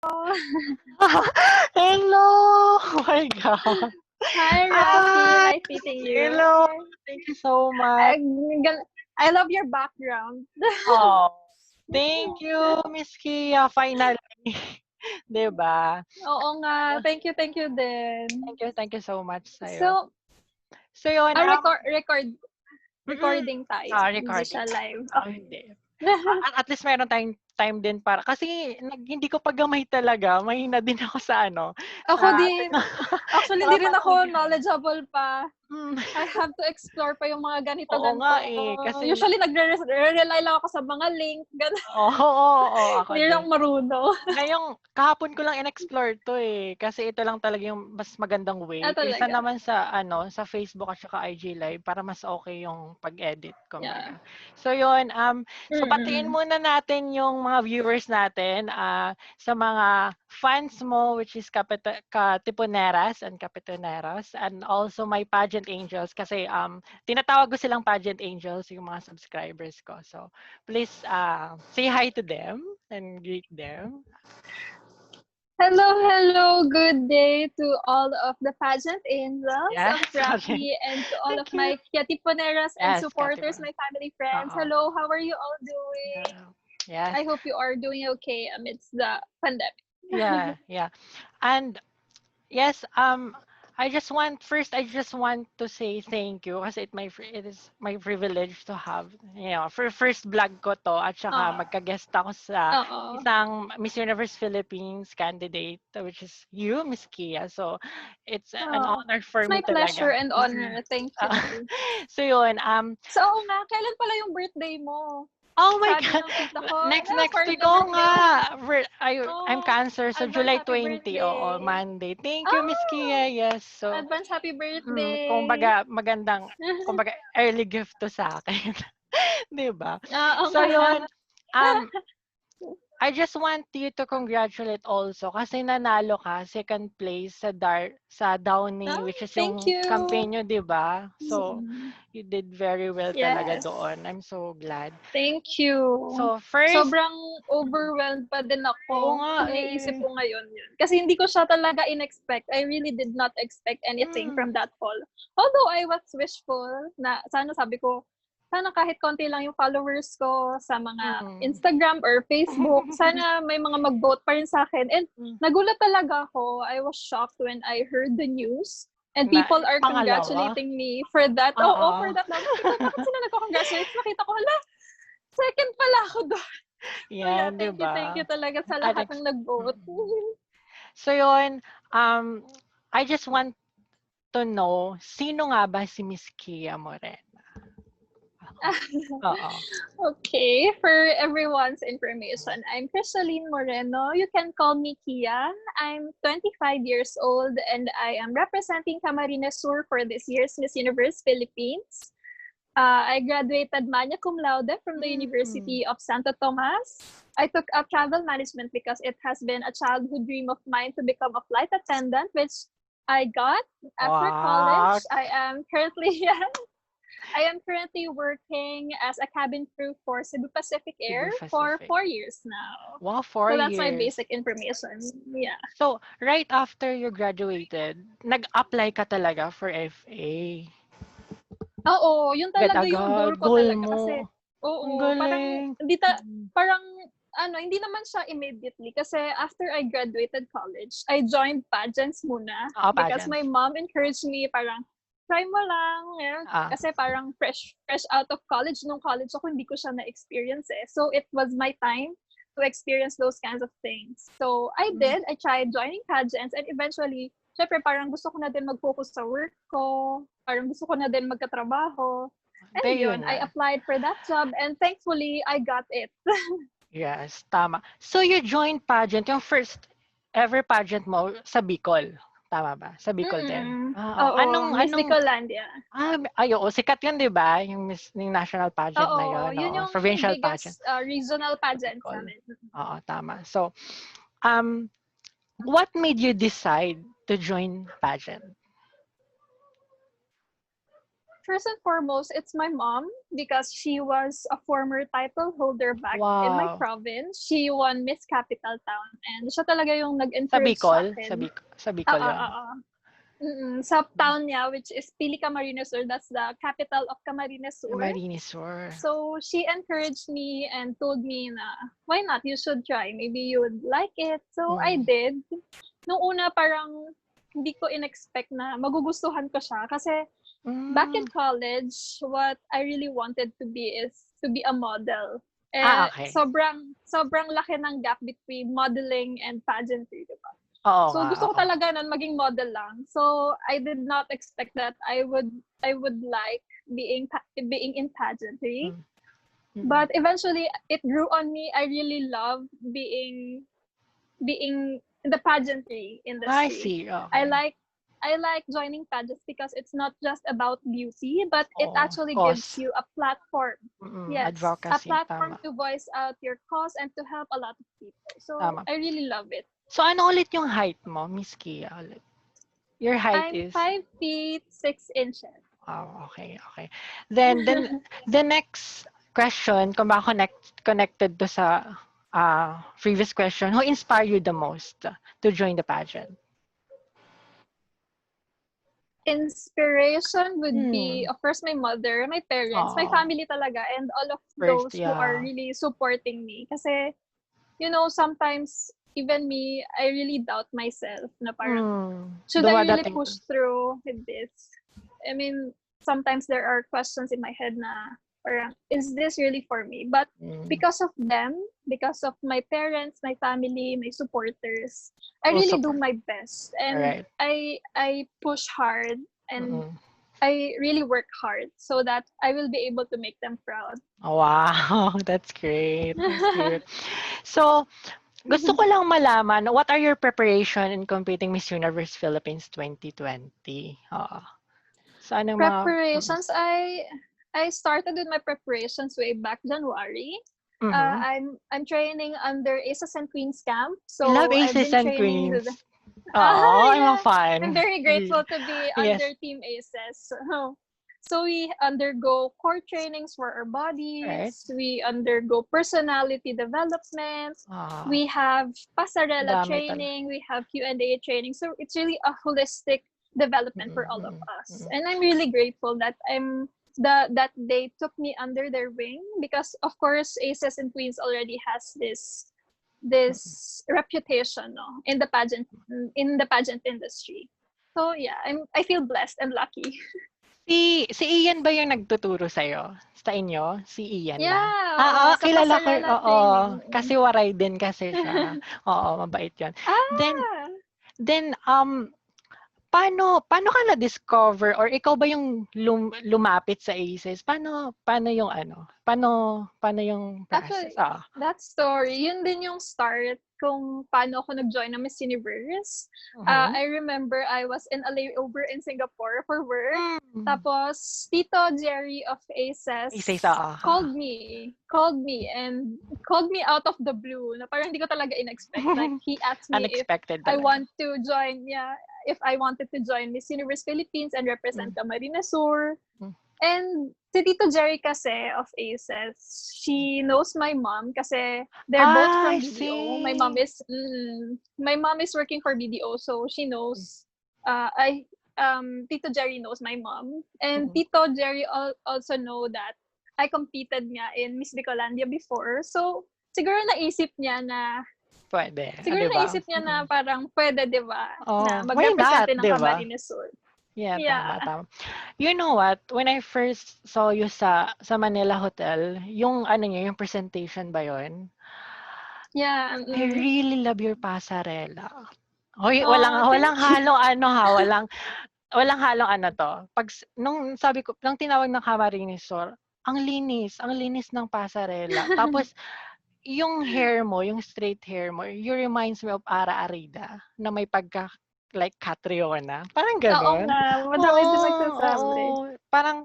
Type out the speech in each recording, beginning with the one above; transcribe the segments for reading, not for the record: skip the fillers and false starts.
Hello! Oh my God. Hi, Rafi. Hi! Nice meeting you. Hello! Thank you so much. I love your background. Oh, thank you, Miss Kia. Finally. Diba? Oo nga. Thank you din. Thank you so much sa'yo. So, So yun, recording tayo. Hindi recording. siya live. Hindi. At least meron tayong time din para, kasi hindi ko pa gamay talaga. Mahina din ako sa Ako din. Actually, hindi rin ako knowledgeable pa. Mm. I have to explore pa yung mga ganito. Oo nga eh. Kasi, usually, nagre-rely lang ako sa mga link. Oo, ako Hindi din. lang marunong. Ngayong, kahapon ko lang in-explore to eh. Kasi ito lang talaga yung mas magandang way. Kaysa naman sa, sa Facebook at saka IG Live para mas okay yung pag-edit. Yeah. So yun, so batiin muna natin yung mga viewers natin sa mga fans mo, which is Katipuneras and Kapitoneros, and also my pageant angels, kasi tinatawag ko silang pageant angels, yung mga subscribers ko. So please say hi to them and greet them. Hello. Good day to all of the pageant angels Yes, of Rafi and to all of my Katipuneras and supporters, my family, friends. Hello, how are you all doing? Yes. I hope you are doing okay amidst the pandemic. Yeah. And yes, I just want to say thank you kasi it is my privilege to have, for first vlog ko to, at saka magka-guest ako sa isang Miss Universe Philippines candidate, which is you, Miss Kia. So it's an honor for me talaga. My pleasure and honor. Thank you. So yun, so nga, kailan pala yung birthday mo? Oh my God! Next week ko nga. I'm Cancer, so July 20. Oo, Monday. Thank you, Miss Kia. Yes. So, advance happy birthday. Kumbaga, early gift to sa akin. Diba? Okay. So, yun. I just want you to congratulate also kasi nanalo ka second place sa Downey, which is yung campaign nyo, diba? So, you did very well talaga doon. I'm so glad. Thank you. So, first, sobrang overwhelmed pa din ako. Oo nga Iniisip ko ngayon yun. Kasi hindi ko siya talaga in-expect. I really did not expect anything from that poll. Although I was wishful na sana sabi ko, sana kahit konti lang yung followers ko sa mga Instagram or Facebook, sana may mga mag-vote pa rin sa akin. And nagulat talaga ako. I was shocked when I heard the news. And people are congratulating me for that. For that. Bakit sila nagko-congratulate? Nakita ko, second pala ako doon. Yeah, thank you talaga sa lahat ng nag-vote. So yun, I just want to know, sino nga ba si Miss Kia Moreno? Okay, for everyone's information, I'm Cristaline Moreno. You can call me Kia. I'm 25 years old and I am representing Camarines Sur for this year's Miss Universe Philippines. I graduated magna cum laude from the University of Santo Tomas. I took up travel management because it has been a childhood dream of mine to become a flight attendant, which I got after college. I am currently working as a cabin crew for Cebu Pacific Air for 4 years now. Wow, 4 years. So that's my basic information. Yeah. So, right after you graduated, nag-apply ka talaga for FA? Oo, yun talaga yung goal ko talaga. Kasi, parang, hindi naman siya immediately. Kasi after I graduated college, I joined pageants muna. Because my mom encouraged me, parang, try mo lang. Kasi parang fresh out of college. Nung college ako, hindi ko siya na-experience eh. So, it was my time to experience those kinds of things. So, I did. I tried joining pageants and eventually, syempre parang gusto ko na din mag-focus sa work ko. Parang gusto ko na din magkatrabaho. And yun, I applied for that job and thankfully, I got it. Yes, tama. So, you joined pageant, yung first ever pageant mo sa Bicol. Tama ba? Sa Bicol din. Oo, Miss Bicolandia. Sikat yun, di ba? Yung national pageant na yun. Yun yung provincial biggest pageant. Regional pageant namin. Oo, tama. So, what made you decide to join pageant? first and foremost, it's my mom because she was a former title holder back in my province. She won Miss Capital Town and siya talaga yung nag-encourage sa akin. Sa Bicol yun. Sa town niya, which is CAMARINES SUR. That's the capital of Camarines Sur. Camarines Sur. So she encouraged me and told me na, why not? You should try. Maybe you would like it. So I did. Nung una parang hindi ko in-expect na magugustuhan ko siya. Kasi back in college, what I really wanted to be is to be a model. Okay. Sobrang laki ng gap between modeling and pageantry, diba? So gusto ko talaga nun maging model lang. So I did not expect that I would like being in pageantry. But eventually it grew on me. I really love being in the pageantry industry. I see. Okay. I like joining pageants because it's not just about beauty, but it actually gives you a platform. Yes, advocacy, a platform to voice out your cause and to help a lot of people. So I really love it. So, ano ulit yung height mo, Miss Kia? Ulit? Your height is? 5 feet 6 inches. Oh, okay. Then the next question, kung ba connected to sa previous question, who inspired you the most to join the pageant? Inspiration would be, of course, my mother, my parents, my family talaga, and all of those who are really supporting me. Kasi, sometimes, even me, I really doubt myself na parang, should I really push through with this? I mean, sometimes there are questions in my head na parang, is this really for me? But because of them, because of my parents, my family, my supporters, I really do my best. And I push hard and I really work hard so that I will be able to make them proud. Oh, wow, that's great. That's great. So, gusto ko lang malaman, what are your preparation in competing Miss Universe Philippines 2020? So, anong preparations, I started with my preparations way back January. I'm training under Aces and Queens camp. So I love Aces I've been and Queens. I'm a fan. I'm very grateful to be under Team Aces. So we undergo core trainings for our bodies. We undergo personality development. We have pasarela training. We have Q&A training. So it's really a holistic development for all of us. And I'm really grateful that that they took me under their wing because, of course, Aces and Queens already has this reputation in the pageant industry. So yeah, I feel blessed and lucky. Si Ian ba yung nagtuturo sa'yo? Sa inyo? Si Ian ba? Yeah. Kilala ko. Oo. Kasi waray din kasi siya. Oo, mabait yun. Then, paano ka na-discover or ikaw ba yung lumapit sa ACES? Paano yung paano yung process? Actually, that story, yun din yung start kung paano ako nag-join ng Miss Universe. I remember I was in a layover in Singapore for work. Tapos, Tito Jerry of ACES called me out of the blue na parang hindi ko talaga in-expect. Like, he asked me if I want to join, if I wanted to join Miss Universe Philippines and represent Camarines Sur. And si Tito Jerry kasi of ACES, she knows my mom kasi they're both from BDO. My mom is working for BDO, so she knows. Tito Jerry knows my mom, and Tito Jerry also know that I competed nga in Miss Bicolandia before. So siguro naisip niya na pwede. Siguro naisip niya na parang pwede, di ba? Na mag-represent ng Camarines Sur. Yeah, tama. You know what? When I first saw you sa Manila Hotel, yung yung presentation ba yun? Yeah. I really love your pasarela. Hoy, walang halong walang halong to. Nung tinawag ng Camarines Sur, ang linis ng pasarela. Tapos yung hair mo, yung straight hair mo, you reminds me of Ara Arida na may like Catriona. Parang gano'n. Oo nga. Madami din nagsasabi. Parang,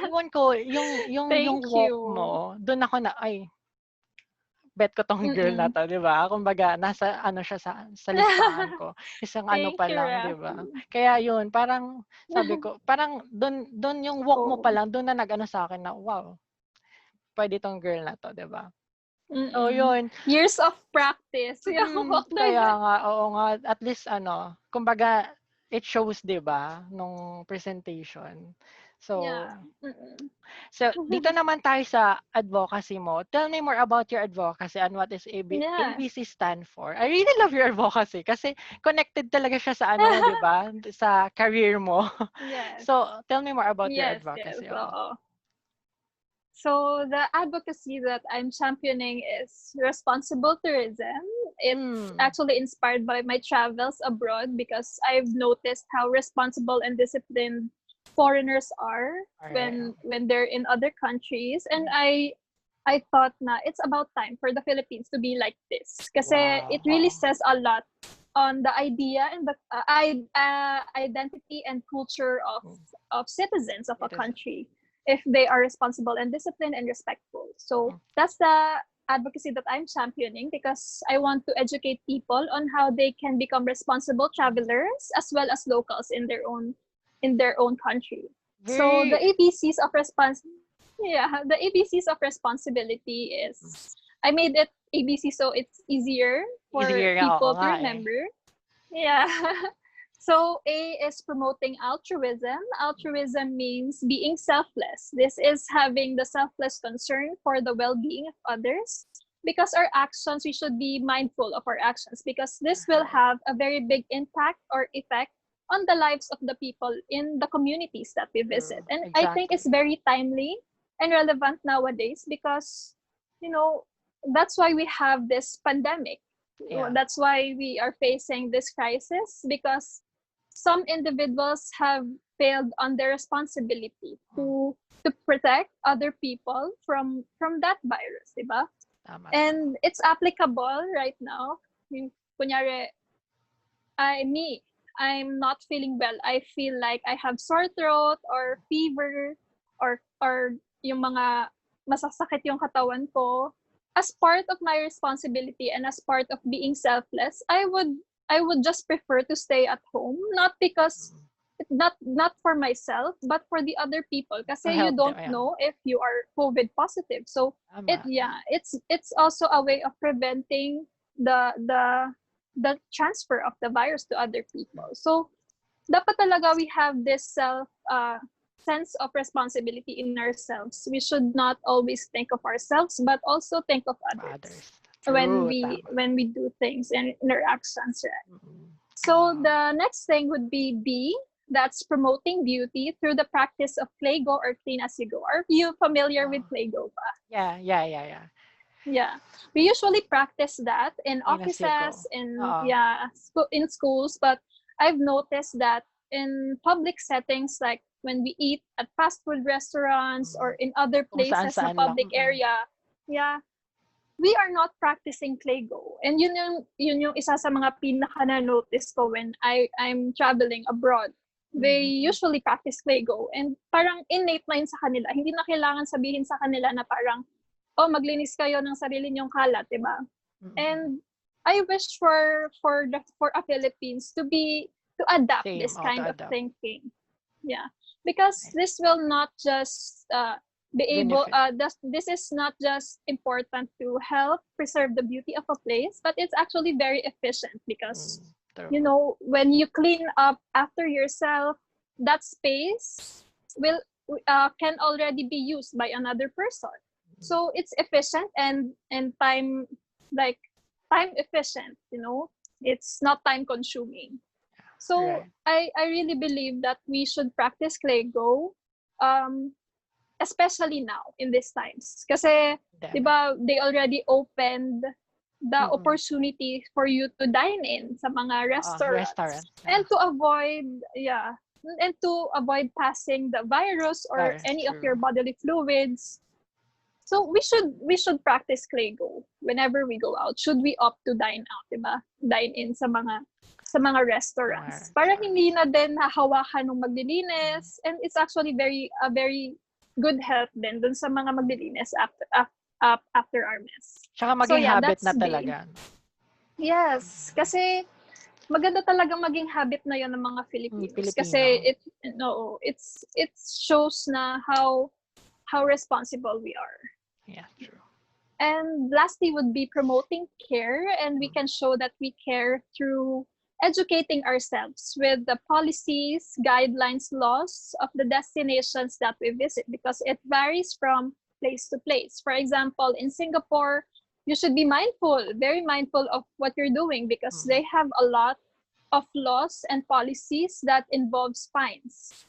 iwan ko, yung walk mo, doon ako na, bet ko tong girl na to, 'di ba? Kumbaga nasa ano siya sa listahan ko. Isang ano Thank pa you, lang, 'di Ref. ba? Kaya 'yun, parang sabi ko, parang doon yung walk mo pa Oh. lang, doon na nag-ano sa akin na, wow, pwede tong girl na to, 'di ba? So Mm. 'yun. Years of practice yung walk na Kaya yan. nga, oo nga, at least ano, kumbaga it shows 'di ba nung presentation. So, Yeah. Mm-mm. dito naman tayo sa advocacy mo. Tell me more about your advocacy and what is Yeah. ABC stand for. I really love your advocacy kasi connected talaga siya sa ano mo, 'di ba? Sa career mo. Yes. So, tell me more about your Yes, yes. advocacy. Oh. Oo. So the advocacy that I'm championing is responsible tourism. It's actually inspired by my travels abroad because I've noticed how responsible and disciplined foreigners are when they're in other countries, and I thought na it's about time for the Philippines to be like this kasi it really says a lot on the idea and the identity and culture of citizens of a country if they are responsible and disciplined and respectful. So that's the advocacy that I'm championing because I want to educate people on how they can become responsible travelers as well as locals in their own country. So the ABCs of the ABCs of responsibility is I made it ABC so it's easier for people to remember. Yeah. So A is promoting altruism. Altruism means being selfless. This is having the selfless concern for the well-being of others. Because our actions, we should be mindful of our actions because this will have a very big impact or effect on the lives of the people in the communities that we visit. And I think it's very timely and relevant nowadays because, that's why we have this pandemic. That's why we are facing this crisis because some individuals have failed on their responsibility to protect other people from that virus, diba? And it's applicable right now. Kunyari, I'm not feeling well. I feel like I have sore throat or fever or yung mga masasakit yung katawan ko. As part of my responsibility and as part of being selfless, I would just prefer to stay at home, not because not for myself, but for the other people. Kasi you don't know if you are COVID positive. So it's also a way of preventing the transfer of the virus to other people. So dapat talaga we have this sense of responsibility in ourselves. We should not always think of ourselves, but also think of others. When we do things and interactions, right? So the next thing would be B, that's promoting beauty through the practice of play go or clean as you go. Are you familiar with play go ba? Yeah. Yeah, we usually practice that in offices, in schools, but I've noticed that in public settings, like when we eat at fast food restaurants or in other places na public area, we are not practicing Claygo. And yun yung isa sa mga pinaka na-notice ko when I'm traveling abroad. They usually practice Claygo. And parang innate na yun sa kanila. Hindi na kailangan sabihin sa kanila na parang, maglinis kayo ng sarili niyong kalat, diba? And I wish for a Philippines to adapt this kind of thinking. Yeah. Because this will not just be able this is not just important to help preserve the beauty of a place, but it's actually very efficient because when you clean up after yourself, that space will can already be used by another person. So it's efficient and time efficient, it's not time consuming. So I really believe that we should practice Claygo, especially now in these times. Kasi, diba, they already opened the opportunity for you to dine in sa mga restaurants. And to avoid passing the virus or any of your bodily fluids. So we should practice Claygo whenever we go out. Should we opt to dine out, diba? Dine in sa mga restaurants. Para hindi na din hahawakan ng maglilinis, and it's actually a very good help din dun sa mga maglilinis after our mess. Tsaka So maging yeah, habit that's na B. talaga. Yes, kasi maganda talagang maging habit na 'yon ng mga Filipinos kasi Filipino. it shows na how responsible we are. Yeah, true. And lastly would be promoting care, and we can show that we care through educating ourselves with the policies, guidelines, laws of the destinations that we visit, because it varies from place to place. For example, in Singapore, you should be very mindful of what you're doing, because they have a lot of laws and policies that involves fines.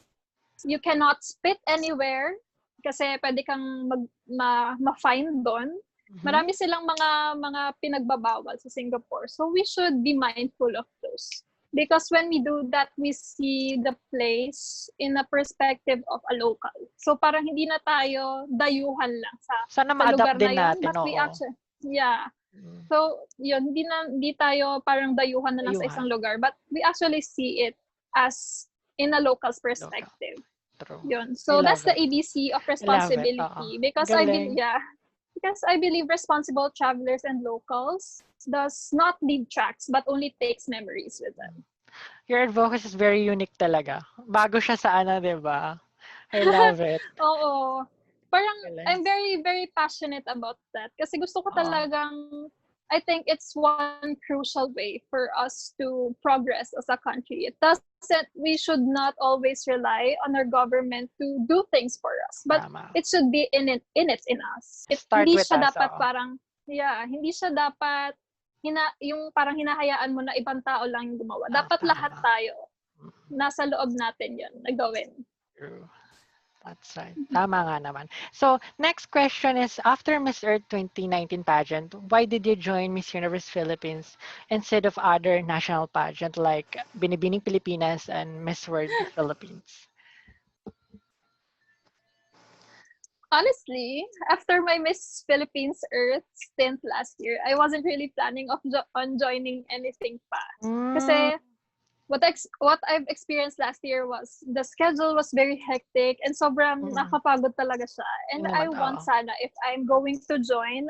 You cannot spit anywhere kasi pwede kang ma-fine doon. Marami silang mga pinagbabawal sa Singapore. So we should be mindful of those. Because when we do that, we see the place in a perspective of a local. So parang hindi na tayo dayuhan lang sa lugar na yun. But we actually, yeah. So yun, hindi tayo parang dayuhan na lang sa isang lugar. But we actually see it as in a local's perspective. True. Yun. So that's the ABC of responsibility. Because I believe responsible travelers and locals does not leave tracks but only takes memories with them. Your advocacy is very unique talaga. Bago siya sa di ba? I love it. Oo. Parang I'm very, very passionate about that. Kasi gusto ko talagang, I think it's one crucial way for us to progress as a country. It doesn't, we should not always rely on our government to do things for us. But it should be in us. Hindi siya dapat parang, hindi siya dapat yung parang hinahayaan mo na ibang tao lang yung gumawa. Dapat lahat tayo. Nasa loob natin yun na gawin. True. That's right. Tama nga naman. So, next question is, after Miss Earth 2019 pageant, why did you join Miss Universe Philippines instead of other national pageant like Binibining Filipinas and Miss World Philippines? Honestly, after my Miss Philippines Earth stint last year, I wasn't really planning on joining anything pa. Kasi what I've experienced last year was the schedule was very hectic and sobrang nakapagod talaga siya. And I want sana, if I'm going to join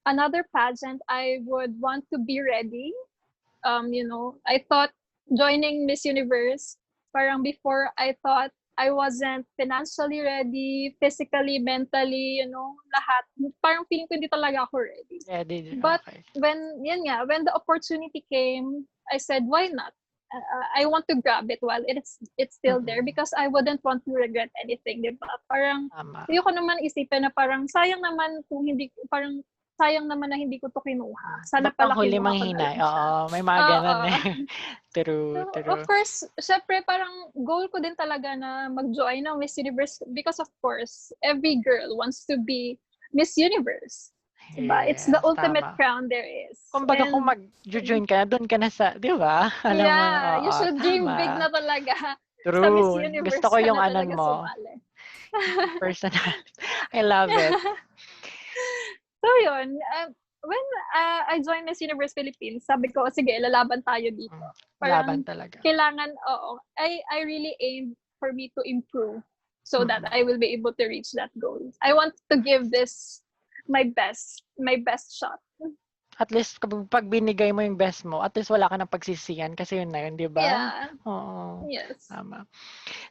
another pageant, I would want to be ready. I thought joining Miss Universe, parang before I thought I wasn't financially ready, physically, mentally, lahat. Parang feeling ko hindi talaga ako ready. But when the opportunity came, I said, why not? I want to grab it while it's still there, because I wouldn't want to regret anything, di ba? Parang ayoko naman isipin na parang sayang naman na hindi ko to kinuha. Sana pala kinuha ko na lang siya. May mga ganun eh. True. Of course, syempre parang goal ko din talaga na mag-join ng Miss Universe, because of course, every girl wants to be Miss Universe. Diba? It's the ultimate crown there is. Kumbaga kung mag-join ka na, doon ka na sa, di ba? You should dream big na talaga. True. Sa Miss Universe. Gusto ko yung mo. Sumali. Personal. I love it. So yun, when I joined Miss Universe Philippines, sabi ko, sige, lalaban tayo dito. Laban talaga. Kailangan, I really aimed for me to improve so that I will be able to reach that goal. I want to give this my best shot. At least pag binigay mo yung best mo, at least wala ka ng pagsisiyan kasi yun na yun, di ba? Yeah. Oo. Yes. Tama.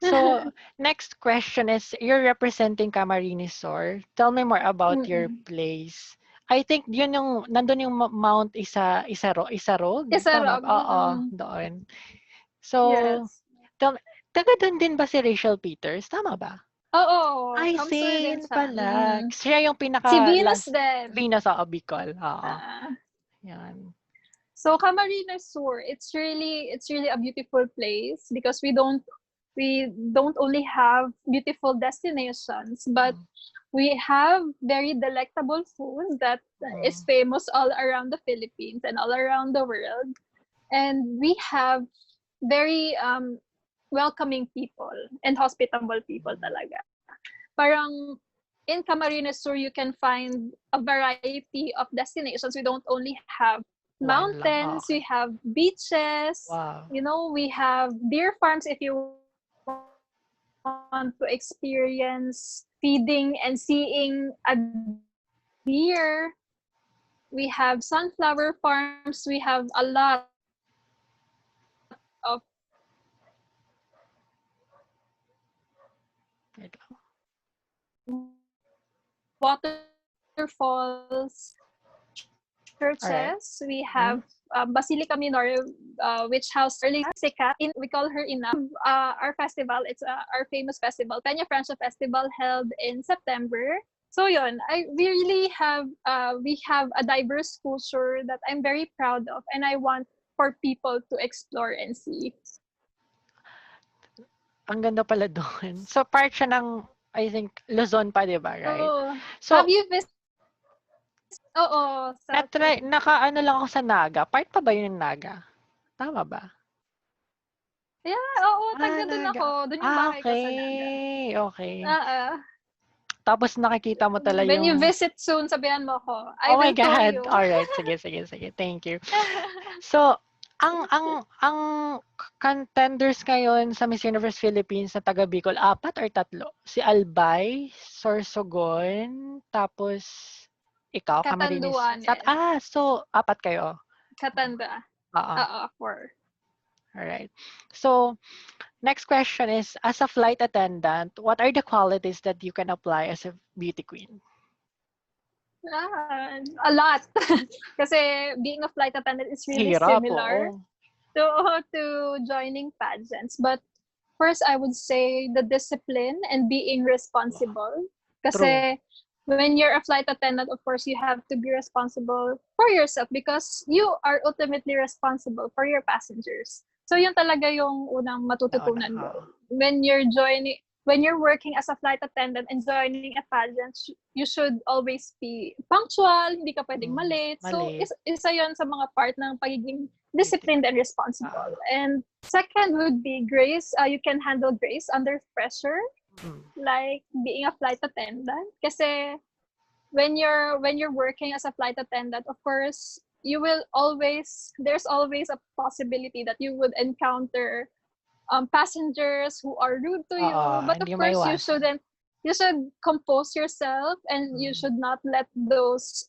So, next question is, you're representing Camarines Sur. Tell me more about your place. I think yun yung, nandun yung Mount Isarog? Oo, doon. So, yes. taga doon din ba si Rachel Peters? Tama ba? Oo. Ay, same pala. Siya yung si Venus din. Venus, Bicol. Oo. Yan. So, Camarines Sur, it's really a beautiful place because we don't only have beautiful destinations, but we have very delectable food that is famous all around the Philippines and all around the world. And we have very welcoming people and hospitable people talaga. Parang in Camarines Sur, you can find a variety of destinations. We don't only have mountains, we have beaches, we have deer farms if you want to experience feeding and seeing a deer deer, we have sunflower farms, we have a lot of waterfalls, churches. We have Basilica Minor, which housed early sikat. We call her Ina. Our festival, it's our famous festival, Peña Francia Festival, held in September. So yun, we have a diverse culture that I'm very proud of, and I want for people to explore and see. Ang ganda pala doon. So, part siya ng, I think, Luzon pa, di ba? Right? Oh, So, have you visited? Oo, naka-ano lang ako sa Naga. Part pa ba yun ng Naga? Tama ba? Yeah, oo, taga doon ako. Doon yung bahay ko sa Naga. Okay. Tapos nakikita mo talaga When you visit soon, sabihan mo ako. I will tour you. All right, sige. Thank you. So, ang contenders ngayon sa Miss Universe Philippines na taga Bicol, 4 or 3? Si Albay, Sorsogon, tapos ikaw, Camarines. So 4 kayo. Katanda. Oo. 4. Alright. So, next question is, as a flight attendant, what are the qualities that you can apply as a beauty queen? A lot. Kasi being a flight attendant is really similar to joining pageants. But first, I would say the discipline and being responsible. Kasi when you're a flight attendant, of course, you have to be responsible for yourself because you are ultimately responsible for your passengers. So yun talaga yung unang matututunan mo. When you're working as a flight attendant and joining a pageant, you should always be punctual, hindi ka pwedeng malate. So, isa yun sa mga part ng pagiging disciplined and responsible. And second would be grace. You can handle grace under pressure, like being a flight attendant. Kasi when you're working as a flight attendant, of course, there's always a possibility that you would encounter passengers who are rude to you. But of course, you should compose yourself and you should not let those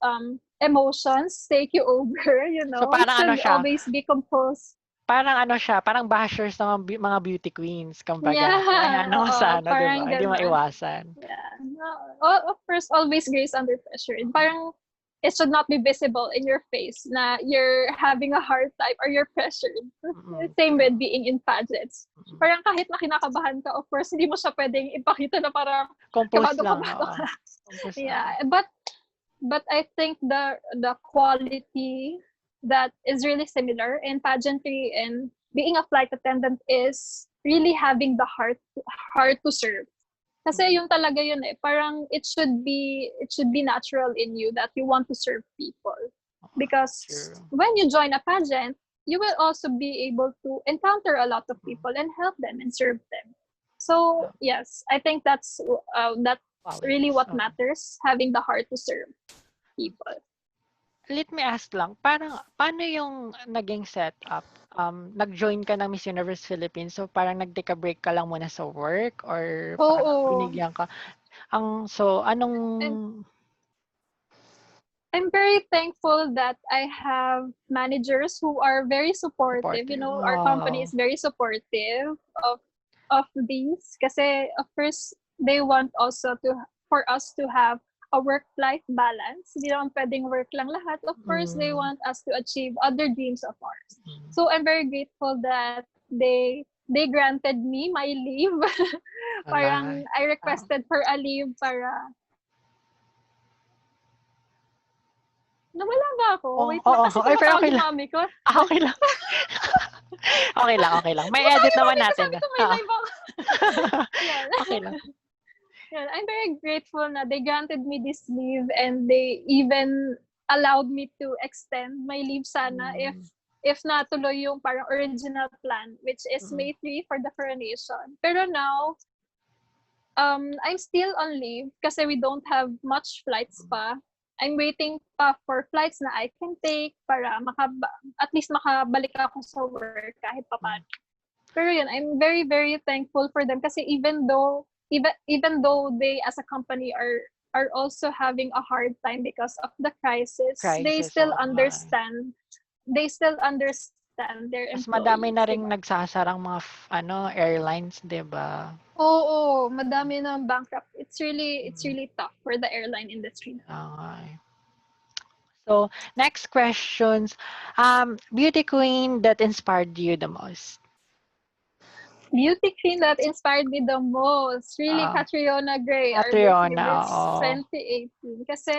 emotions take you over, So, parang you should always be composed. Parang parang bashers ng mga beauty queens, kumbaga. Kaya parang diba? Hindi maiwasan. Yeah. Of course, always grace under pressure. Parang it should not be visible in your face na you're having a hard time or you're pressured. Same with being in pageants. Parang kahit na kinakabahan ka, of course, hindi mo siya pwedeng ipakita na parang composed lang. Yeah, but I think the quality that is really similar in pageantry and being a flight attendant is really having the heart to serve. Kasi yung talaga yun parang it should be natural in you that you want to serve people. Because when you join a pageant, you will also be able to encounter a lot of people and help them and serve them. So, yes, I think that's really what matters, having the heart to serve people. Let me ask lang, paano yung naging setup? Nag-join ka ng Miss Universe Philippines, so parang nag-take a break ka lang muna sa work or binigyan ka? I'm very thankful that I have managers who are very supportive. Our company is very supportive of these. Kasi, of course, they want also for us to have a work-life balance. Hindi naman pwedeng work lang lahat. Of course, they want us to achieve other dreams of ours. So, I'm very grateful that they granted me my leave. Parang I requested for a leave para nawala ba ako? Wait lang, kasi tumatawag yung mami ko. Okay lang. Okay lang. May edit naman natin. Sabi ko may live ako. Okay lang. Yeah, I'm very grateful na they granted me this leave and they even allowed me to extend my leave sana if natuloy yung parang original plan, which is May 3 for the coronation. Pero now, I'm still on leave kasi we don't have much flights pa. I'm waiting pa for flights na I can take para at least makabalik ako sa work kahit pa paano. Pero yun, I'm very, very thankful for them kasi even though they as a company are are also having a hard time because of the crisis. They Crisis, still oo nga. understand. They still understand their Mas madami employees, na ring diba? nagsasarang mga airlines, 'di ba? Oo, madami ng bankrupt. It's really tough for the airline industry. Okay. So, next questions. Beauty queen that inspired you the most? Beauty queen that inspired me the most, really Catriona Gray, our Catriona, Miss 2018. Kasi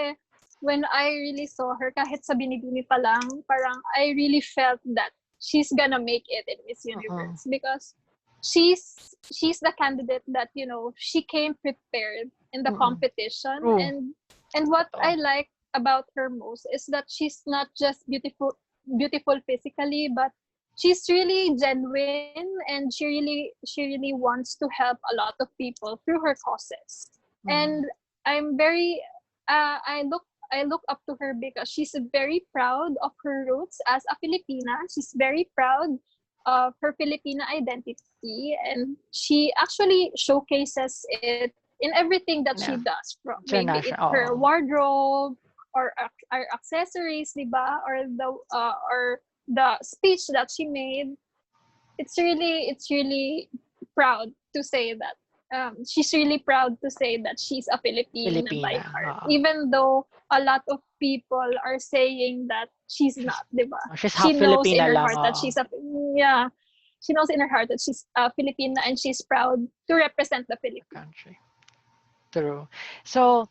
when I really saw her, kahit sa binibini pa lang, parang I really felt that she's gonna make it in Miss Universe because she's the candidate that, you know, she came prepared in the competition. And what I like about her most is that she's not just beautiful physically, but she's really genuine, and she really wants to help a lot of people through her causes. And I'm very I look up to her because she's very proud of her roots as a Filipina. She's very proud of her Filipina identity, and she actually showcases it in everything that she does, from maybe it's her wardrobe or our accessories, diba, or the speech that she made. It's really proud to say that she's really proud to say that she's a Filipina by heart, even though a lot of people are saying that she's not, diba? She's She half knows in Filipina her lang. heart that she's a yeah. She knows in her heart that she's a Filipina, and she's proud to represent the Philippines. Country. True. So,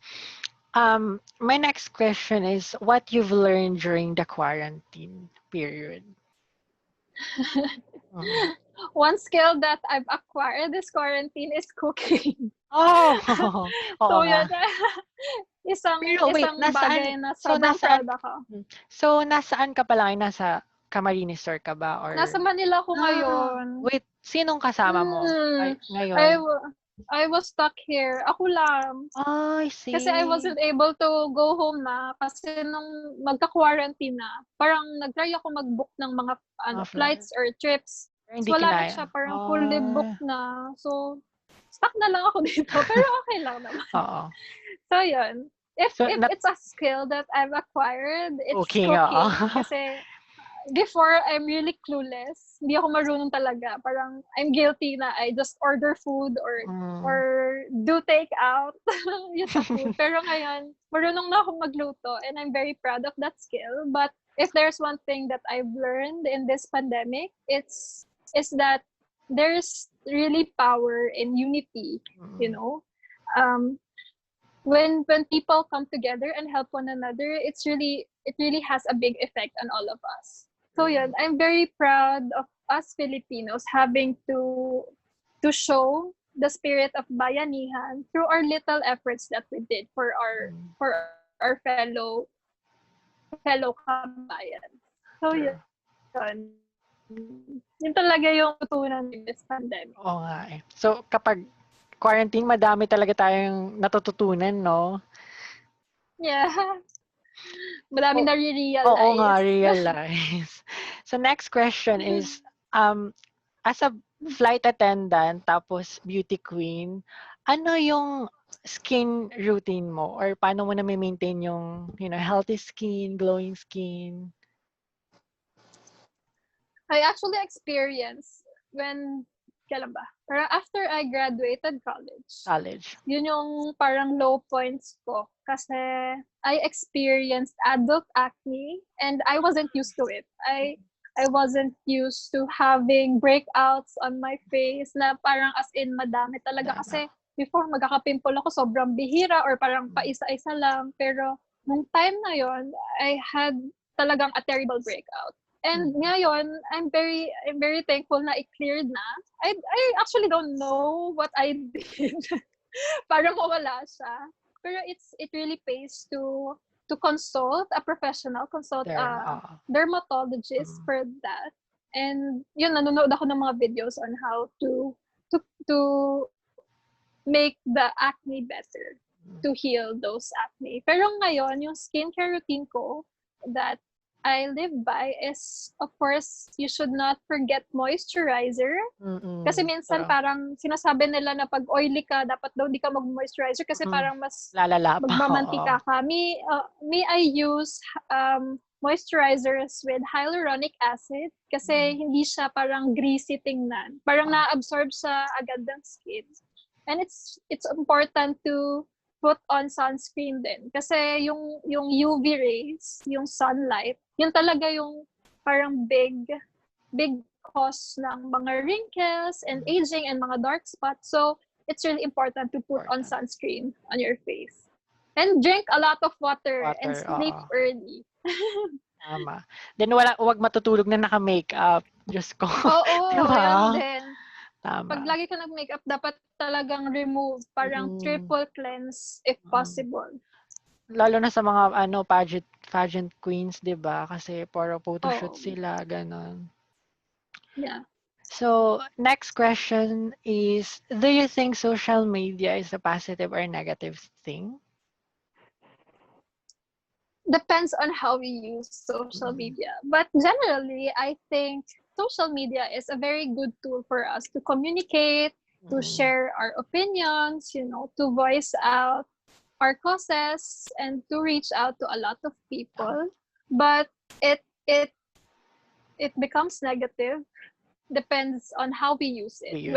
my next question is what you've learned during the quarantine period. One skill that I've acquired this quarantine is cooking. Oh, oo So nga. yun, isang Pero wait, bagay na sobrang proud ako. So, nasaan ka pala? Nasa Camarines Sur ka ba? Or... Nasa Manila ako ngayon. Wait, sinong kasama mo ngayon? I was stuck here. Ako lang. I see. Kasi I wasn't able to go home na. Kasi nung magka-quarantine na, parang nag-try ako mag-book ng mga flights or trips. So, wala na siya. Parang fully booked na. So, stuck na lang ako dito. Pero okay lang naman. Oo. So, yun. If it's a skill that I've acquired, it's cooking. Kasi before, I'm really clueless. Hindi ako marunong talaga. Parang I'm guilty na I just order food or do take out yung sa food. Pero ngayon, marunong na ako magluto, and I'm very proud of that skill. But if there's one thing that I've learned in this pandemic, is that there's really power in unity, you know? When people come together and help one another, it really has a big effect on all of us. So yun, I'm very proud of us Filipinos having to show the spirit of bayanihan through our little efforts that we did for our fellow kabayan. So yun. Yun talaga yung tutunan ng this pandemic. Oo nga eh. So kapag quarantine, madami talaga tayong natututunan, no? Yeah. Madami na-realize. Oo nga, realize. So next question is, as a flight attendant tapos beauty queen, ano yung skin routine mo? Or paano mo na-maintain yung, healthy skin, glowing skin? I actually experienced kailan ba? Parang after I graduated college. Yun yung parang low points ko. Kasi I experienced adult acne, and I wasn't used to it. I wasn't used to having breakouts on my face na parang as in madami talaga. Kasi before magkaka-pimple ako, sobrang bihira or parang paisa-isa lang. Pero nung time na yon, I had talagang a terrible breakout. And ngayon, I'm very thankful na i-cleared na. I actually don't know what I did para mawala siya. Pero it really pays to consult a professional, consult a dermatologist for that. And yun, nanonood ako ng mga videos on how to make the acne better, to heal those acne. Pero ngayon, yung skincare routine ko that I live by is, of course, you should not forget moisturizer. Kasi minsan parang sinasabi nila na pag oily ka, dapat daw di ka mag-moisturizer kasi parang mas magmamantika ka. Me, I use moisturizers with hyaluronic acid kasi hindi siya parang greasy tingnan. Parang na-absorb siya agad ng skin. And it's important to put on sunscreen din. Kasi yung UV rays, yung sunlight, yun talaga yung parang big cause ng mga wrinkles and aging and mga dark spots. So, it's really important to put on sunscreen on your face. And drink a lot of water and sleep early. Tama. Then, wag matutulog na naka-makeup. Diyos ko. Oo, diba? yun din. Tama. Pag lagi ka nag-makeup, dapat talagang remove. Parang triple cleanse if possible. Lalo na sa mga pageant queens, 'di ba? Kasi puro photoshoot sila, ganon. Yeah. So, next question is, do you think social media is a positive or negative thing? Depends on how we use social media. But generally, I think social media is a very good tool for us to communicate, to share our opinions, to voice out our causes and to reach out to a lot of people. But it becomes negative. Depends on how we use it.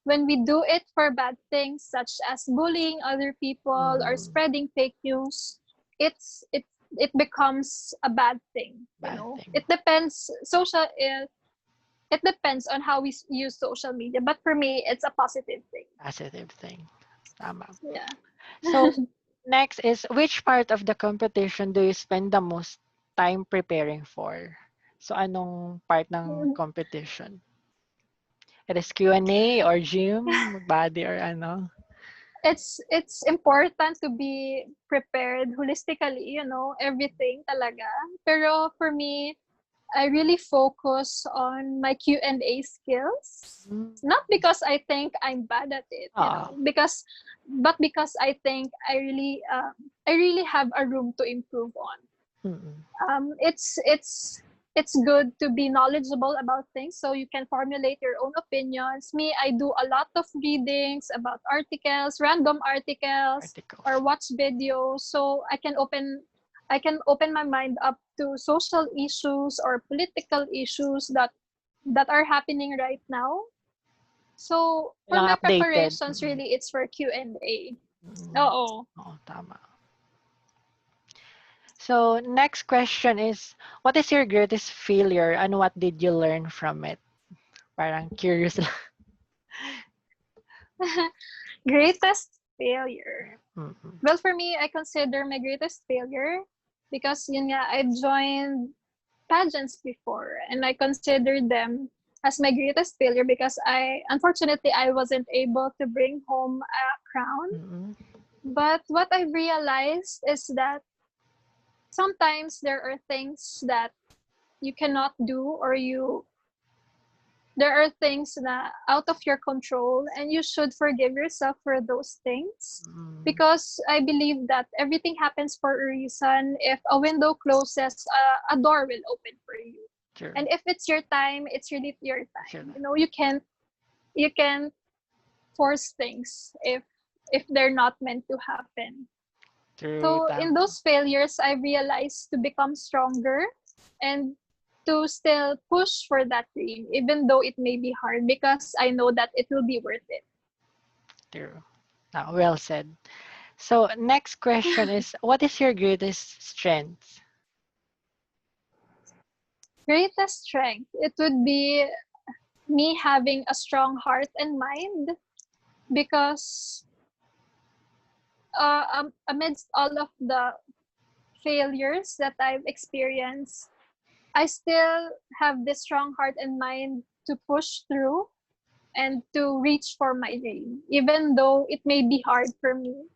When we do it for bad things such as bullying other people or spreading fake news, it becomes a bad thing. It depends. It depends on how we use social media. But for me, it's a positive thing. Positive thing. Tama. Yeah. So, next is, which part of the competition do you spend the most time preparing for? So, anong part ng competition? It is Q&A or gym, body, or ano? It's important to be prepared holistically, everything talaga. Pero for me, I really focus on my Q&A skills. Not because I think I'm bad at it, but because I think I really have a room to improve on. It's good to be knowledgeable about things so you can formulate your own opinions. Me, I do a lot of readings about articles, random articles. Or watch videos so I can open my mind up to social issues or political issues that are happening right now. So for my preparations, really, it's for Q&A. Oo, tama. So, next question is, what is your greatest failure and what did you learn from it? Parang curious lang. Greatest failure. Well, for me, I consider my greatest failure because I've joined pageants before and I consider them as my greatest failure because unfortunately I wasn't able to bring home a crown. But what I realized is that sometimes there are things that you cannot do or there are things that out of your control and you should forgive yourself for those things because I believe that everything happens for a reason. If a window closes, a door will open for you. True. And if it's your time, it's really your time. You can't force things if they're not meant to happen. True, so in those failures, I realized to become stronger and to still push for that dream, even though it may be hard, because I know that it will be worth it. True. Well said. So next question is, what is your greatest strength? Greatest strength? It would be me having a strong heart and mind because amidst all of the failures that I've experienced, I still have this strong heart and mind to push through and to reach for my dream, even though it may be hard for me.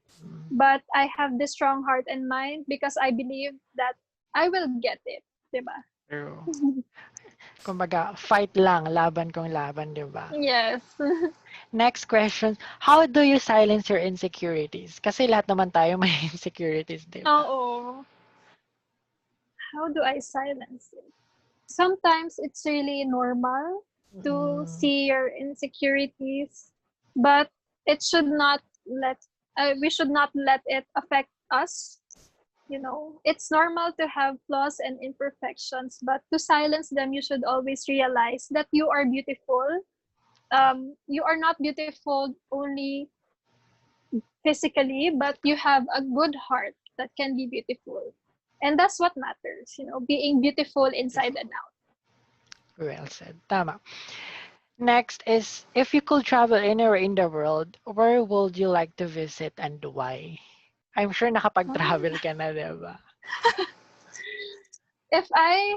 But I have this strong heart and mind because I believe that I will get it, diba? True. Kumbaga, fight lang, laban kung laban, diba? Yes. Next question, how do you silence your insecurities? Kasi lahat naman tayo may insecurities, diba? Oo. How do I silence it? Sometimes it's really normal to see your insecurities, but it should not let we should not let it affect us. You know, it's normal to have flaws and imperfections, but to silence them, you should always realize that you are beautiful. You are not beautiful only physically, but you have a good heart that can be beautiful. And that's what matters, you know, being beautiful inside and out. Well said. Tama. Next is, if you could travel anywhere in the world, where would you like to visit and why? I'm sure nakapag-travel ka na, diba? If I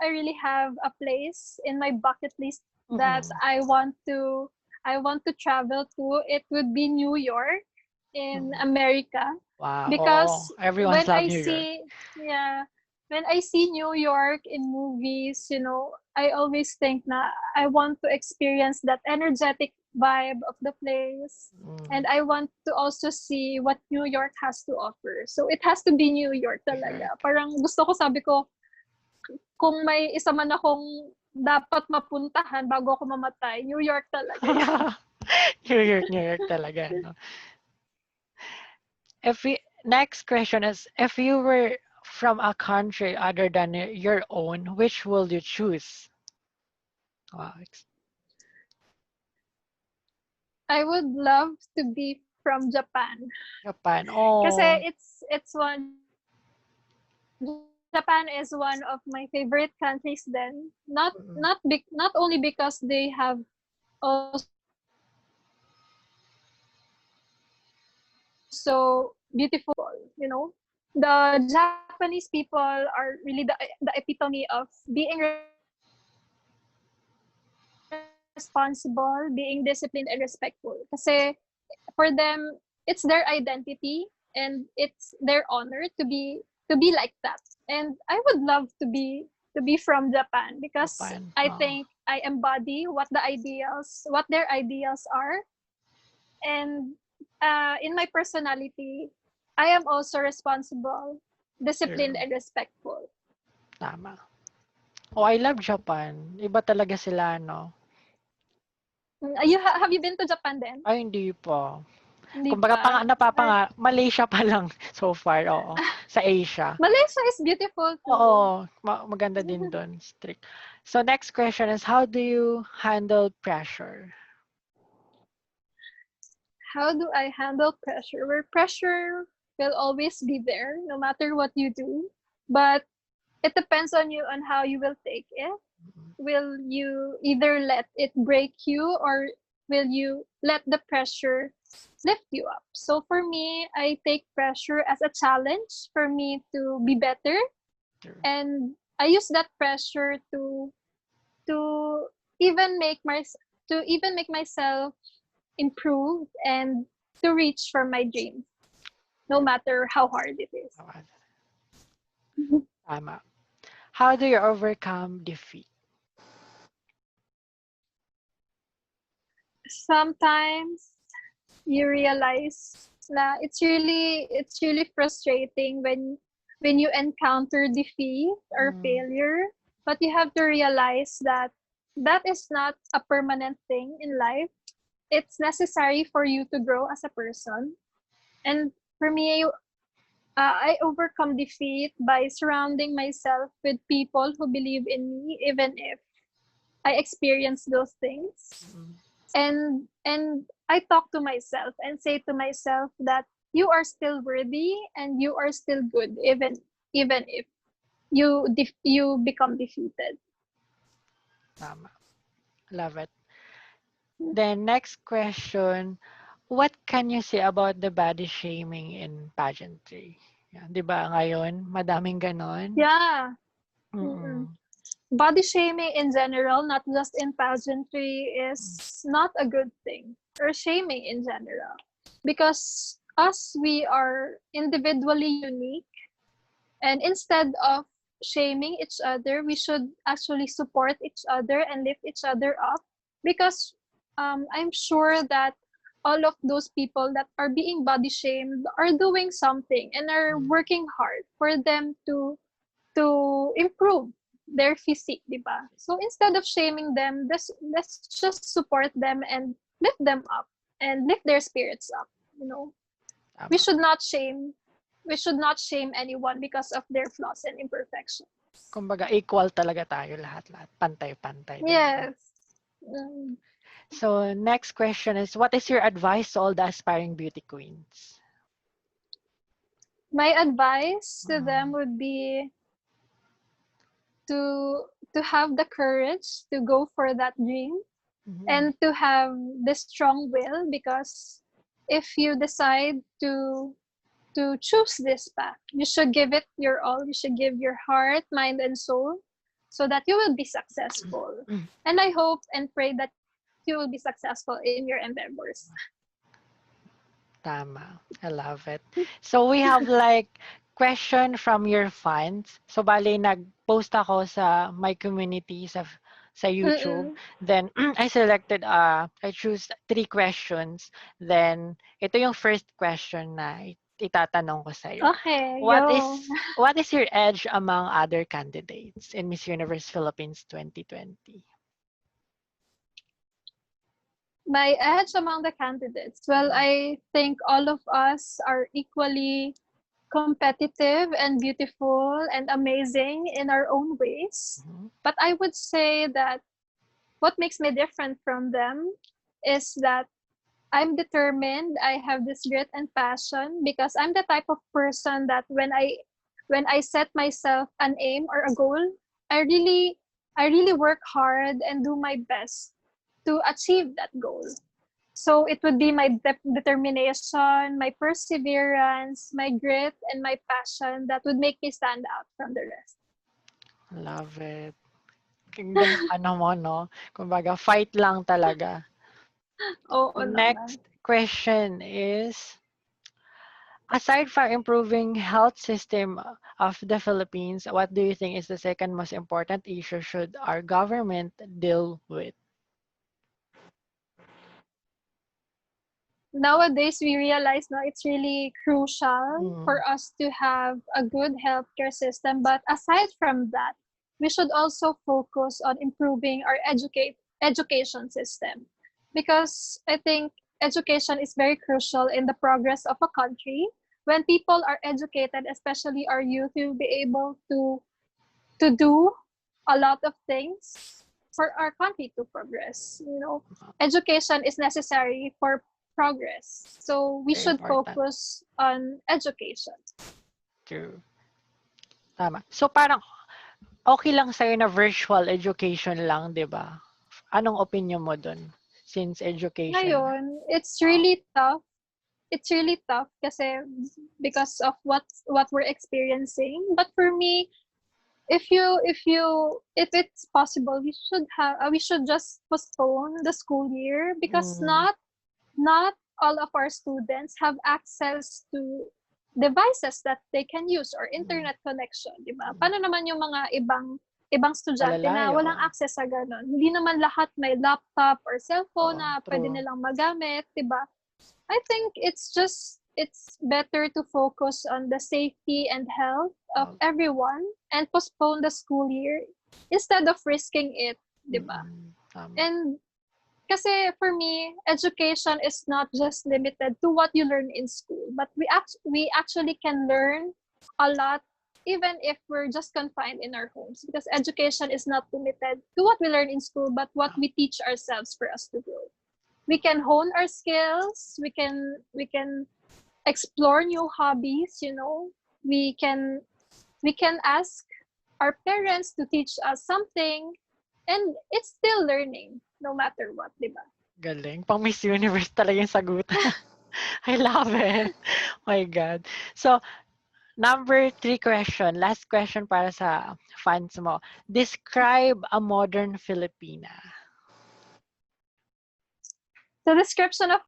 really have a place in my bucket list that I want to travel to, it would be New York in America. Wow. Because Everyone's when love I New York. see, yeah, when I see New York in movies, you know, I always think na I want to experience that energetic vibe of the place. And I want to also see what New York has to offer. So it has to be New York talaga. Parang gusto ko, sabi ko, kung may isa man akong dapat mapuntahan bago ako mamatay, New York talaga yun. New York talaga, no? Next question is, if you were from a country other than your own, which will you choose? Wow. I would love to be from Japan. Japan. Kasi Oh. it's one Japan is one of my favorite countries then. Not only because they have also beautiful people, you know. The Japanese people are really the epitome of being responsible, being disciplined and respectful. Kasi for them, it's their identity and it's their honor to be like that. And I would love to be from Japan because I think Japan. I Oh. embody what their ideals are. And in my personality, I am also responsible, disciplined, True. and respectful. Tama. Oh, I love Japan. Iba talaga sila, no? Have you been to Japan then? Ay, hindi po. Hindi Kumbaga, pa. Malaysia pa lang so far, oo. Sa Asia. Malaysia is beautiful too. Oo, maganda din doon, strict. So next question is, how do you handle pressure? How do I handle pressure? Where pressure will always be there, no matter what you do. But it depends on you on how you will take it. Will you either let it break you or will you let the pressure lift you up? So for me, I take pressure as a challenge for me to be better, True. and I use that pressure to even make my to even make myself improve and to reach for my dreams, no matter how hard it is. Tama. How do you overcome defeat? Sometimes you realize na it's really frustrating when you encounter defeat or failure, but you have to realize that that is not a permanent thing in life. It's necessary for you to grow as a person. And for me, I overcome defeat by surrounding myself with people who believe in me, even if I experience those things. And I talk to myself and say to myself that you are still worthy and you are still good, even if you become defeated. Tama. Love it. Then next question, what can you say about the body shaming in pageantry? Yan, 'di ba ngayon, madaming ganon? Yeah. Mm-mm. Body shaming in general, not just in pageantry, is not a good thing. Or shaming in general. Because us, we are individually unique. And instead of shaming each other, we should actually support each other and lift each other up. Because I'm sure that all of those people that are being body shamed are doing something and are working hard for them to to improve their physique, diba? So instead of shaming them, let's just support them and lift them up and lift their spirits up, you know. We should not shame anyone because of their flaws and imperfections. Kumbaga, equal talaga tayo lahat-lahat. Pantay-pantay. Yes. So, next question is, what is your advice to all the aspiring beauty queens? My advice to them would be to have the courage to go for that dream and to have the strong will, because if you decide to choose this path, you should give it your all. You should give your heart, mind, and soul so that you will be successful. And I hope and pray that you will be successful in your endeavors. Tama. I love it. So we have like question from your fans. So bali nag-post ako sa my community sa YouTube. Then I selected I choose 3 questions. Then ito yung first question na itatanong ko sa iyo. Okay, what is your edge among other candidates in Miss Universe Philippines 2020? My edge among the candidates? Well, I think all of us are equally competitive and beautiful and amazing in our own ways. But I would say that what makes me different from them is that I'm determined. I have this grit and passion because I'm the type of person that when I set myself an aim or a goal, I really work hard and do my best to achieve that goal. So it would be my determination, my perseverance, my grit, and my passion that would make me stand out from the rest. Love it. Kingdom ano mo, no? Kumbaga, fight lang talaga. Next question is, aside from improving health system of the Philippines, what do you think is the second most important issue should our government deal with? Nowadays, we realize now it's really crucial for us to have a good healthcare system. But aside from that, we should also focus on improving our education system, because I think education is very crucial in the progress of a country. When people are educated, especially our youth, will be able to do a lot of things for our country to progress. You know, education is necessary for progress. So we should focus on education. True. Tama. So parang okay lang sa'yo na virtual education lang, di ba? Anong opinion mo dun? Since education. Ngayon, it's really tough. It's really tough kasi because of what we're experiencing. But for me, if it's possible, we should just postpone the school year, because not all of our students have access to devices that they can use or internet connection, di ba? Paano naman yung mga ibang estudyante na walang access sa ganun? Hindi naman lahat may laptop or cellphone na pwede nilang magamit, di ba? I think it's better to focus on the safety and health of everyone and postpone the school year instead of risking it, di ba? And kasi for me, education is not just limited to what you learn in school, but we actually can learn a lot even if we're just confined in our homes, because education is not limited to what we learn in school, but what we teach ourselves for us to grow. We can hone our skills, we can explore new hobbies, you know. We can ask our parents to teach us something, and it's still learning no matter what, di ba? Galing. Pang Miss Universe talaga yung sagutan. I love it. My God. So, number 3 question. Last question para sa fans mo. Describe a modern Filipina. The description of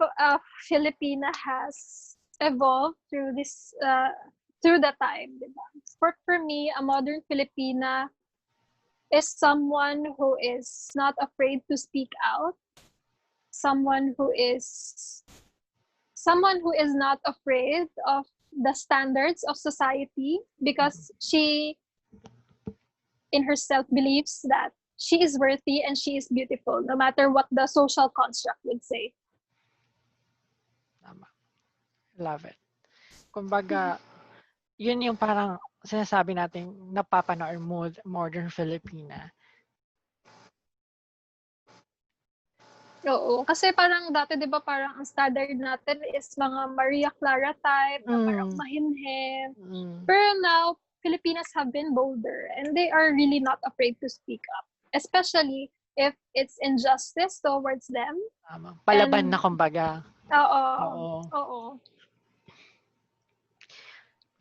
Filipina has evolved through the time, di ba? For me, a modern Filipina is someone who is not afraid to speak out, someone who is not afraid of the standards of society, because she in herself believes that she is worthy and she is beautiful, no matter what the social construct would say. Tama. Love it. Kumbaga, yun yung parang sinasabi natin napapanood modern Filipina. Oo, kasi parang dati 'di ba parang ang standard natin is mga Maria Clara type na parang mahinhin. Pero now, Filipinas have been bolder and they are really not afraid to speak up, especially if it's injustice towards them. Palaban na kumbaga. Oo.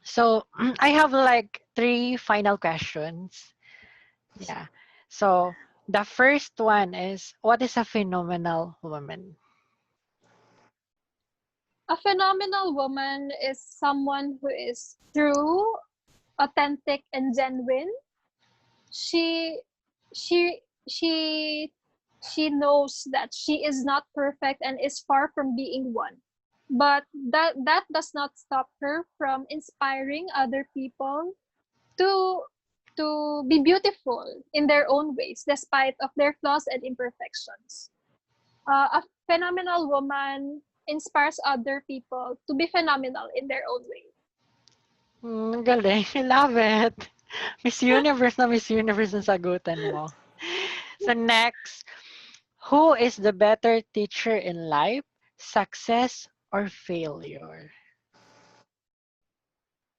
So, I have like 3 final questions. Yeah. So, the first one is, what is a phenomenal woman? A phenomenal woman is someone who is true, authentic, and genuine. She knows that she is not perfect and is far from being one. But that does not stop her from inspiring other people to be beautiful in their own ways, despite of their flaws and imperfections. A phenomenal woman inspires other people to be phenomenal in their own way. Galing. I love it. Miss Universe na Miss Universe ang sagutan mo. So next, who is the better teacher in life, success or failure?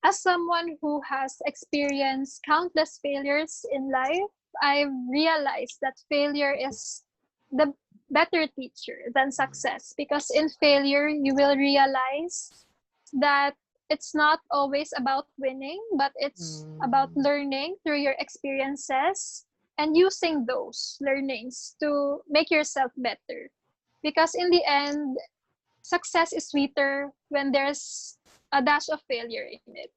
As someone who has experienced countless failures in life, I realized that failure is the better teacher than success, because in failure you will realize that it's not always about winning, but it's about learning through your experiences and using those learnings to make yourself better. Because in the end, success is sweeter when there's a dash of failure in it.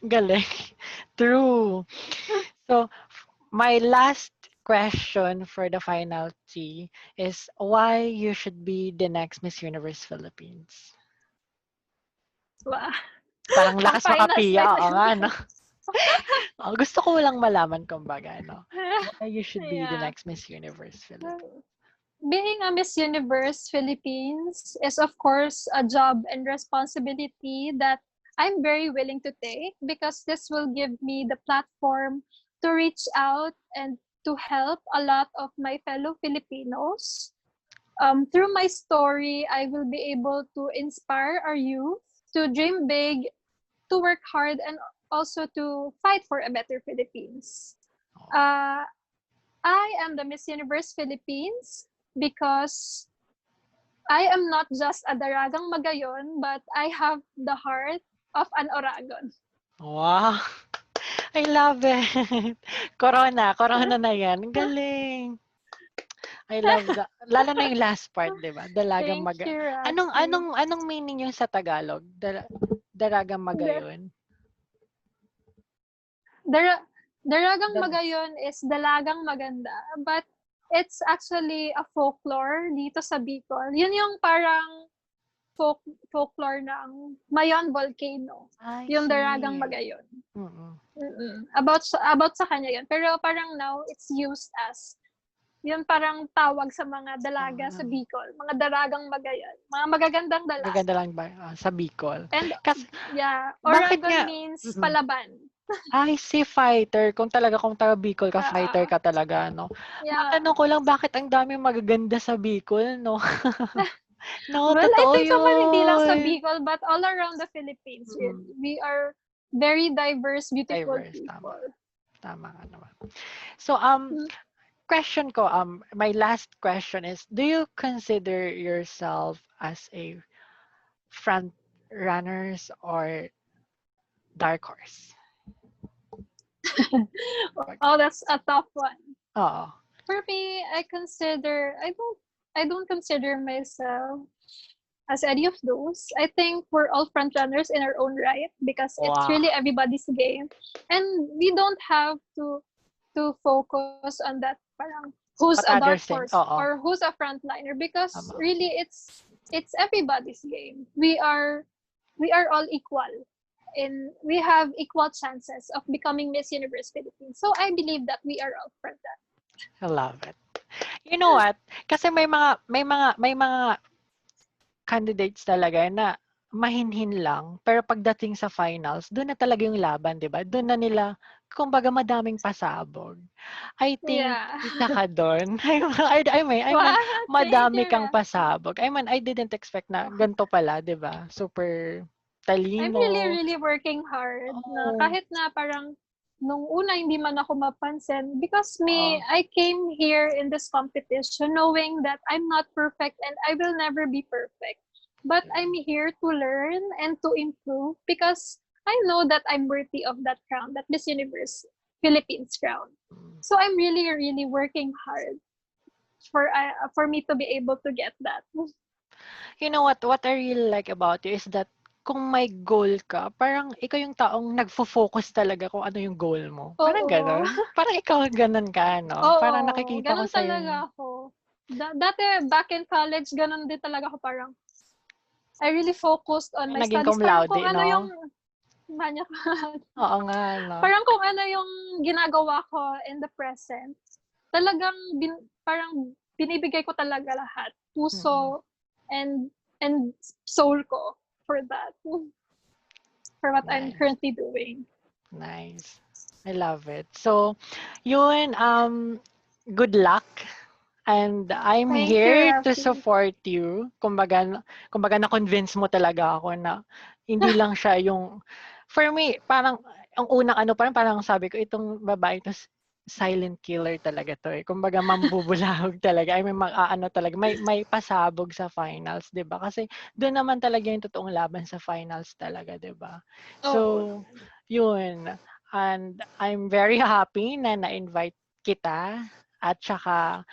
Galing. True. So, my last question for the final T is why you should be the next Miss Universe Philippines. Wow. Parang lakas makapiya. Oo nga, no? Gusto ko lang malaman kumbaga, no? Why you should be the next Miss Universe Philippines. Being a Miss Universe Philippines is, of course, a job and responsibility that I'm very willing to take, because this will give me the platform to reach out and to help a lot of my fellow Filipinos. Through my story, I will be able to inspire our youth to dream big, to work hard, and also to fight for a better Philippines. I am the Miss Universe Philippines because I am not just a daragang magayon, but I have the heart of an Oragon. Wow! I love it! Corona na yan. Galing! I love that. Lalo na yung last part, di ba? Dalagang magayon. Anong meaning yung sa Tagalog? Dalagang magayon? Daragang magayon is dalagang maganda, but it's actually a folklore dito sa Bicol. Yun yung parang folklore ng Mayon Volcano. Yung daragang magayon. About sa kanya yun. Pero parang now, it's used as yun parang tawag sa mga dalaga sa Bicol. Mga daragang magayon. Mga magagandang dalaga. Maganda lang ba sa Bicol? And, Oragon means palaban. Ay, si fighter. Kung taga Bicol ka, fighter ka talaga, no? Matanong ko lang, bakit ang daming magaganda sa Bicol, no? No, well, totoo I think naman hindi lang sa Bicol, but all around the Philippines. We are very diverse, beautiful people. Tama ka naman. So, question ko, my last question is, do you consider yourself as a front runners or dark horse? Oh, that's a tough one. Oh. For me, I don't consider myself as any of those. I think we're all front runners in our own right, because it's really everybody's game, and we don't have to focus on that parang who's a dark horse or who's a frontliner, because really it's everybody's game. We are all equal. we have equal chances of becoming Miss Universe Philippines. So I believe that we are up for that. I love it. You know what? Kasi may mga candidates talaga na mahinhin lang, pero pagdating sa finals, doon na talaga yung laban, 'di ba? Doon na nila, kumbaga madaming pasabog. I think Yeah. isa ka doon. I mean, Wow, thank madami you, kang Rafi. pasabog. I didn't expect na ganito pala, 'di ba? Super I'm really, talino. really working hard na Oo. kahit na parang nung una hindi man ako mapansin because Oo. I came here in this competition knowing that I'm not perfect and I will never be perfect. But I'm here to learn and to improve because I know that I'm worthy of that crown, that Miss Universe Philippines crown. So I'm really, really working hard for me to be able to get that. You know what I really like about you is that kung may goal ka, parang ikaw yung taong nagfo-focus talaga kung ano yung goal mo. Parang Oo. gano'n? Parang ikaw gano'n ka, no? Oo, Parang nakikita ko gano'n sa'yo talaga ako. Dati back in college gano'n din talaga ako parang I really focused on my naging studies cum parang laude, kung ano yung no? manya Oo nga, no? parang kung ano yung ginagawa ko in the present, talagang parang binibigay ko talaga lahat, Mm. puso and and soul ko for that, for what I'm Nice. currently doing. Nice. I love it. So, yun, good luck. And I'm Thank you, here to Rafi. support you. Kumbaga na-convince mo talaga ako na hindi lang siya yung, for me, parang, ang unang ano parang sabi ko, itong babae to silent killer talaga to eh. Kumbaga mambubulahog talaga. I mean, ano talaga, may pasabog sa finals, 'di ba? Kasi doon naman talaga yung totoong laban sa finals talaga, 'di ba? Oo So, naman. yun. And I'm very happy na na-invite kita at saka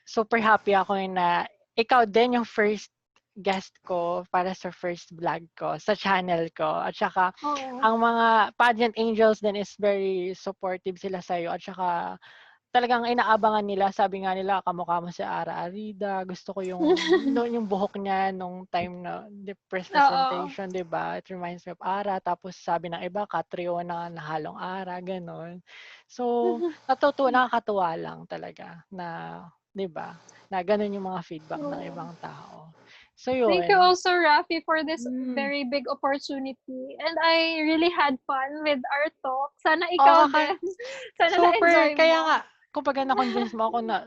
super happy ako na ikaw din yung first guest ko para sa first vlog ko sa channel ko. At saka Oo. ang mga pageant angels din is very supportive sila sa'yo. At saka talagang inaabangan nila, sabi nga nila, kamukha mo si Ara Arida. Gusto ko yung buhok niya nung time na the press Oo. presentation, di ba? It reminds me of Ara. Tapos sabi ng iba, katrio na nahalong Ara, ganon. So, nakakatuwa lang talaga na, di ba? Na ganon yung mga feedback ng Oo. ibang tao. So, Thank you yun. also, Rafi, for this Mm. very big opportunity. And I really had fun with our talk. Sana Oo, ikaw din. Sana super. na-enjoy Kaya nga, mo. kumbaga na-convince mo ako na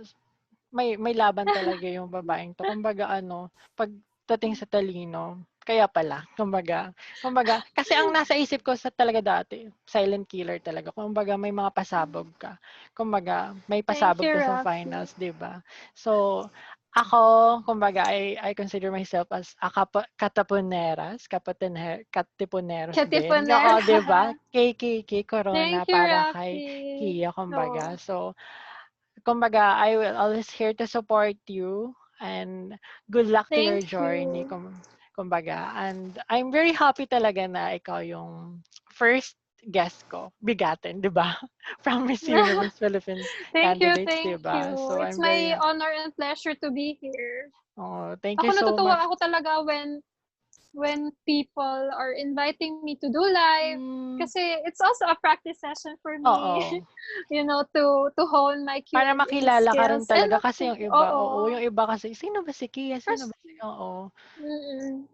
may laban talaga yung babaeng 'to. Kumbaga ano, pagdating sa talino, kaya pala, kumbaga kasi ang nasa isip ko sa talaga dati, silent killer talaga. Kumbaga may mga pasabog ka. Kumbaga may Thank pasabog you, ka sa Rafi. finals, 'di ba? So, ako, kumbaga I consider myself as a katipuneros din. Oo, 'di ba? Katipunera. KKK Corona Thank you, para kay Rafi. Kia, kumbaga. No. So, kumbaga, I will always here to support you and good luck to your Thank journey, you. kumbaga. And I'm very happy talaga na ikaw yung first guest ko, bigatin, di ba? From Miss Universe Philippines Thank you, candidates, di thank ba? you. So It's I'm very, my honor and pleasure to be here. oh, thank you Ako so natutuwa much. ako talaga when people are inviting me to do live Mm, kasi it's also a practice session for me, oo. to hone my Para Q&A makilala ka rin skills and talaga kasi yung iba, oo, oo. yung iba kasi, sino ba si Kia? Sino First, ba si, oo. mm,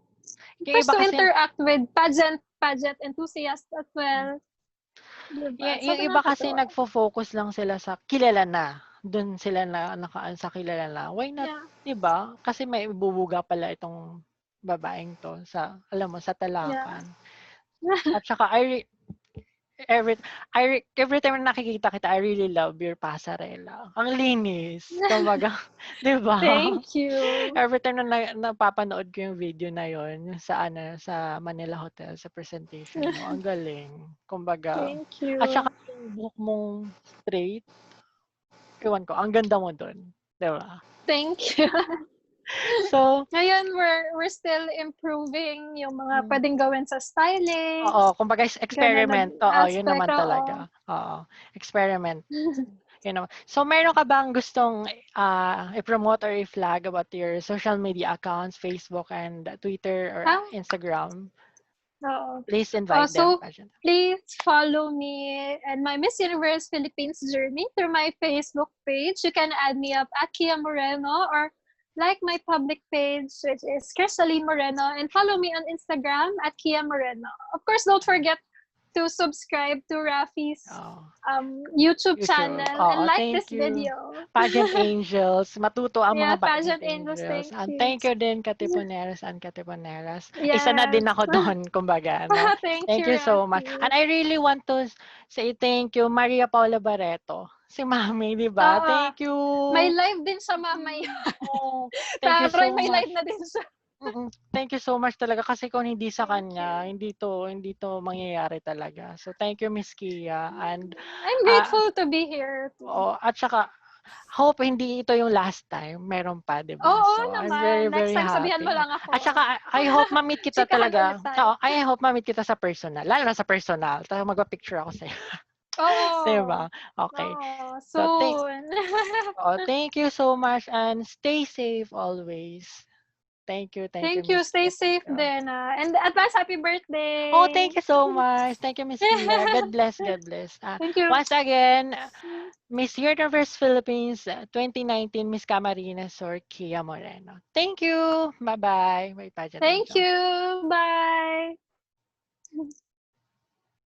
Yung first iba to kasi, interact with pageant enthusiasts as well. Diba? yung Sobrang iba kasi nakakatuwa. nagfo-focus lang sila sa kilala na. Doon sila na nakaan sa kilala na. Why not, Yeah. 'di ba? Kasi may bubuga pala itong babaeng 'to sa alam mo sa Yeah. talakan. At saka every every time na nakikita kita, I really love your pasarela. Ang linis. Kumbaga, 'di ba? Thank you. Every time na napapanood ko yung video na yon sa ano sa Manila Hotel sa presentation mo, ang galing. Kumbaga, Thank at saka you. yung buhok mong straight, ewan ko, ang ganda mo dun, 'di ba? Thank you. So, Ngayon, we're still improving yung mga mm, pwedeng gawin sa oo, styling, kumbaga gano'n na experiment, oo, yun aspect, naman oo. talaga. Oo, experiment. Yun naman. So, meron ka bang gustong i-promote or i-flag about your social media accounts, Facebook and Twitter or Ah, Instagram? Please invite them, pageant. Please follow me and my Miss Universe Philippines journey through my Facebook page. You can add me up at Kia Moreno or like my public page, which is Cristaline Moreno, and follow me on Instagram at Kia Moreno. Of course, don't forget to subscribe to Rafi's YouTube channel and like this video. Pageant Angels. Matuto ang mga Pageant Angels. Thank you din, Katipuneras and Katipuneras. Isa na din ako doon, kumbaga. No? Thank you so much. And I really want to say thank you, Maria Paula Barreto. Si Mami, di ba? Thank you. May live din sa Mama yun. Thank you so much. May live na din siya. Thank you so much talaga kasi kung hindi sa kanya, hindi to mangyayari talaga. So thank you, Miss Kia, and I'm grateful to be here. At saka hope hindi ito yung last time. Meron pa, 'di ba? So naman. I'm very, very happy. Next time sabihan mo lang ako. At saka I hope ma-meet kita talaga. I hope ma-meet kita sa personal. Lalo na sa personal. Tapos magpa-picture ako sa'yo. Diba? Okay. Soon. Thank you so much and stay safe always. Thank you. Thank you. Stay safe din. And advance happy birthday. Oh, thank you so much. Thank you, Miss Kia. God bless. God bless. Thank you. Once again, Miss Universe Philippines 2019, Miss Camarines Sur, Kia Moreno. Thank you. Bye-bye. Thank you. Bye.